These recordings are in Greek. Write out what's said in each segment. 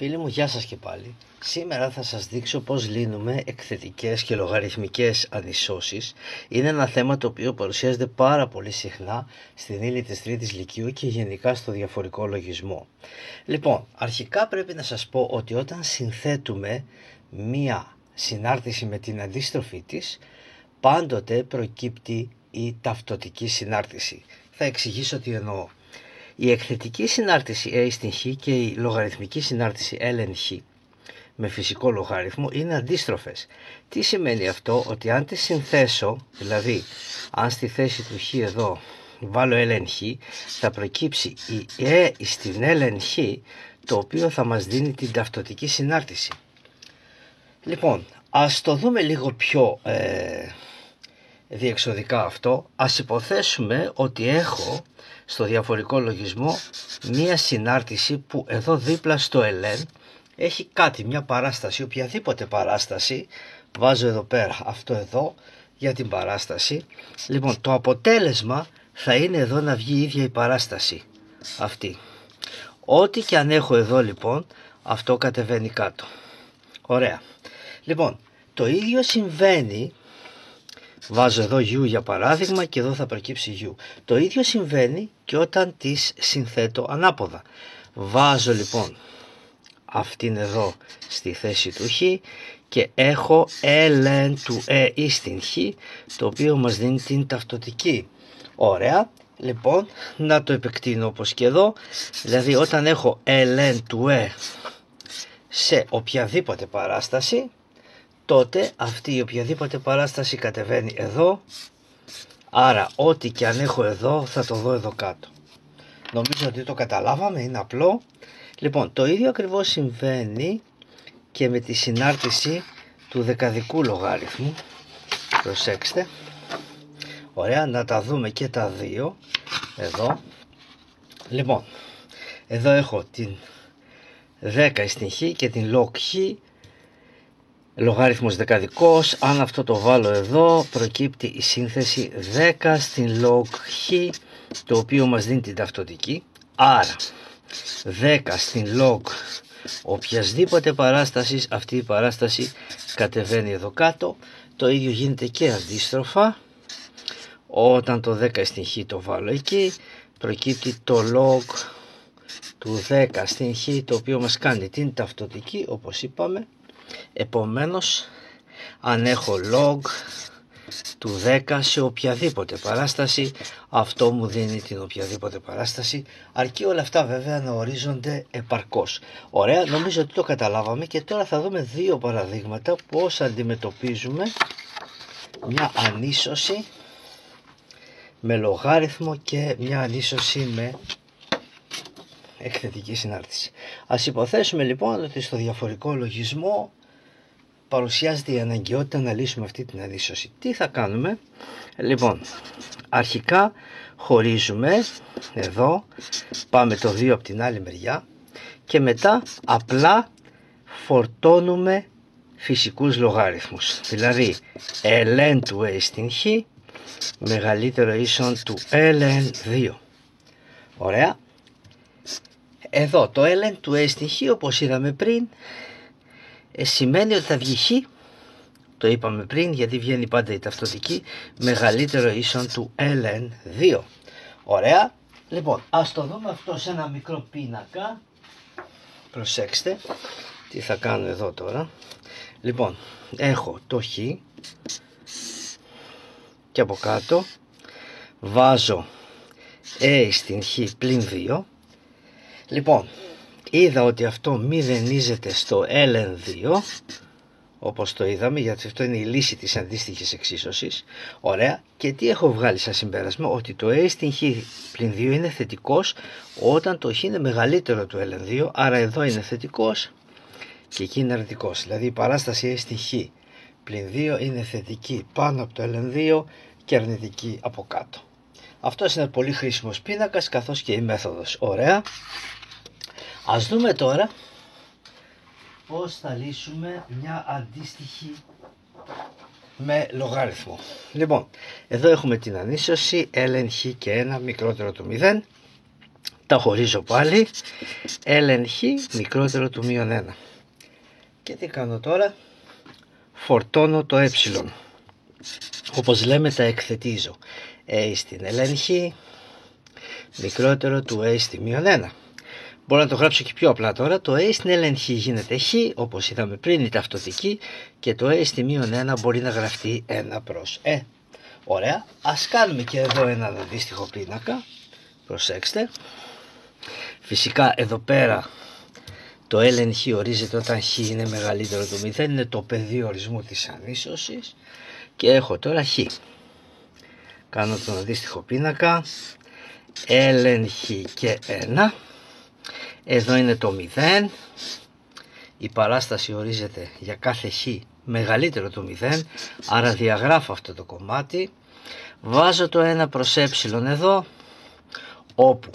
Φίλοι μου, γεια σας και πάλι. Σήμερα θα σας δείξω πώς λύνουμε εκθετικές και λογαριθμικές ανισώσεις. Είναι ένα θέμα το οποίο παρουσιάζεται πάρα πολύ συχνά στην ύλη της τρίτης λυκείου και γενικά στο διαφορικό λογισμό. Λοιπόν, αρχικά πρέπει να σας πω ότι όταν συνθέτουμε μία συνάρτηση με την αντίστροφή της, πάντοτε προκύπτει η ταυτοτική συνάρτηση. Θα εξηγήσω τι εννοώ. Η εκθετική συνάρτηση A στην Χ και η λογαριθμική συνάρτηση L εν Χ με φυσικό λογάριθμο είναι αντίστροφες. Τι σημαίνει αυτό? Ότι αν τις συνθέσω, δηλαδή αν στη θέση του Χ εδώ βάλω L εν Χ, θα προκύψει η E στην L εν Χ, το οποίο θα μας δίνει την ταυτοτική συνάρτηση. Λοιπόν, ας το δούμε λίγο πιο διεξοδικά αυτό. Ας υποθέσουμε ότι έχω στο διαφορικό λογισμό μία συνάρτηση που εδώ δίπλα στο ln έχει κάτι, μια παράσταση, οποιαδήποτε παράσταση. Βάζω εδώ πέρα αυτό εδώ για την παράσταση. Λοιπόν, το αποτέλεσμα θα είναι εδώ να βγει η ίδια η παράσταση αυτή. Ό,τι και αν έχω εδώ λοιπόν, αυτό κατεβαίνει κάτω. Ωραία. Λοιπόν, το ίδιο συμβαίνει. Βάζω εδώ U για παράδειγμα και εδώ θα προκύψει U. Το ίδιο συμβαίνει και όταν τις συνθέτω ανάποδα. Βάζω λοιπόν αυτήν εδώ στη θέση του Χ και έχω ln του E στην Χ, το οποίο μας δίνει την ταυτοτική. Ωραία. Λοιπόν, να το επεκτείνω όπως και εδώ. Δηλαδή όταν έχω ln του E σε οποιαδήποτε παράσταση, τότε αυτή η οποιαδήποτε παράσταση κατεβαίνει εδώ. Άρα ό,τι και αν έχω εδώ θα το δω εδώ κάτω. Νομίζω ότι το καταλάβαμε, είναι απλό. Λοιπόν, το ίδιο ακριβώς συμβαίνει και με τη συνάρτηση του δεκαδικού λογάριθμου. Προσέξτε. Ωραία, να τα δούμε και τα δύο εδώ. Λοιπόν, εδώ έχω την 10 στην Χ και την log Χ, λογάριθμος δεκαδικός. Αν αυτό το βάλω εδώ, προκύπτει η σύνθεση 10 στην log Χ, το οποίο μας δίνει την ταυτοτική. Άρα 10 στην log οποιασδήποτε παράστασης, αυτή η παράσταση κατεβαίνει εδώ κάτω. Το ίδιο γίνεται και αντίστροφα. Όταν το 10 στην Χ το βάλω εκεί, προκύπτει το log του 10 στην Χ, το οποίο μας κάνει την ταυτοτική, όπως είπαμε. Επομένως, αν έχω log του 10 σε οποιαδήποτε παράσταση, αυτό μου δίνει την οποιαδήποτε παράσταση, αρκεί όλα αυτά βέβαια να ορίζονται επαρκώς. Ωραία, νομίζω ότι το καταλάβαμε και τώρα θα δούμε δύο παραδείγματα πώς αντιμετωπίζουμε μια ανίσωση με λογάριθμο και μια ανίσωση με εκθετική συνάρτηση. Ας υποθέσουμε λοιπόν ότι στο διαφορικό λογισμό παρουσιάζεται η αναγκαιότητα να λύσουμε αυτή την ανίσωση. Τι θα κάνουμε? Λοιπόν, αρχικά χωρίζουμε εδώ, πάμε το 2 από την άλλη μεριά και μετά απλά φορτώνουμε φυσικούς λογάριθμους. Δηλαδή ln του A στην Χ μεγαλύτερο ίσον του ln2. Ωραία. Εδώ το ln του A στην Χ, όπως είδαμε πριν, σημαίνει ότι θα βγει Χ, το είπαμε πριν γιατί βγαίνει πάντα η ταυτοτική, μεγαλύτερο ίσον του ln2. Ωραία. Λοιπόν, ας το δούμε αυτό σε ένα μικρό πίνακα. Προσέξτε τι θα κάνω εδώ τώρα. Λοιπόν, έχω το Χ και από κάτω βάζω A στην Χ πλην 2. Λοιπόν, είδα ότι αυτό μηδενίζεται στο ln2, όπως το είδαμε, γιατί αυτό είναι η λύση της αντίστοιχης εξίσωσης. Ωραία. Και τι έχω βγάλει σαν συμπέρασμα? Ότι το A στην Χ πλην 2 είναι θετικός όταν το Χ είναι μεγαλύτερο του ln2, άρα εδώ είναι θετικός και εκεί είναι αρνητικός. Δηλαδή η παράσταση A στην Χ πλην 2 είναι θετική πάνω από το ln2 και αρνητική από κάτω. Αυτός είναι πολύ χρήσιμος πίνακας, καθώς και η μέθοδος. Ωραία. Ας δούμε τώρα πώς θα λύσουμε μια αντίστοιχη με λογάριθμο. Λοιπόν, εδώ έχουμε την ανίσωση ln Χ και 1 μικρότερο του 0. Τα χωρίζω πάλι. ln χ μικρότερο του μείον 1. Και τι κάνω τώρα? Φορτώνω το ε. Όπως λέμε τα εκθετίζω. A στην ln χ μικρότερο του a στη μείον 1. Μπορώ να το γράψω και πιο απλά τώρα. Το a στην ln χ γίνεται χ, όπως είδαμε πριν, η ταυτοτική, και το a στη μείον 1 μπορεί να γραφτεί 1 προς ε. Ωραία. Ας κάνουμε και εδώ έναν αντίστοιχο πίνακα. Προσέξτε. Φυσικά εδώ πέρα το ln χ ορίζεται όταν χ είναι μεγαλύτερο του 0. Είναι το πεδίο ορισμού της ανίσωσης. Και έχω τώρα χ. Κάνω τον αντίστοιχο πίνακα. ln χ και 1. Εδώ είναι το 0. Η παράσταση ορίζεται για κάθε χ μεγαλύτερο του 0. Άρα διαγράφω αυτό το κομμάτι. Βάζω το 1 προς ε εδώ, όπου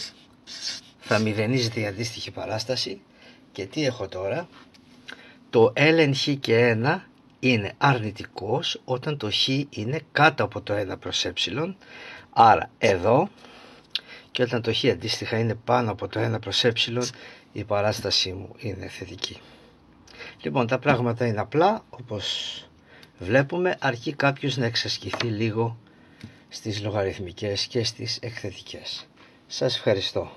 θα μηδενίζεται η αντίστοιχη παράσταση. Και τι έχω τώρα? Το ln χ και 1 είναι αρνητικός όταν το χ είναι κάτω από το 1 προς ε. Άρα εδώ, και όταν το χ αντίστοιχα είναι πάνω από το 1 προς ε, η παράστασή μου είναι θετική. Λοιπόν, τα πράγματα είναι απλά, όπως βλέπουμε, αρκεί κάποιος να εξασκηθεί λίγο στις λογαριθμικές και στις εκθετικές. Σας ευχαριστώ.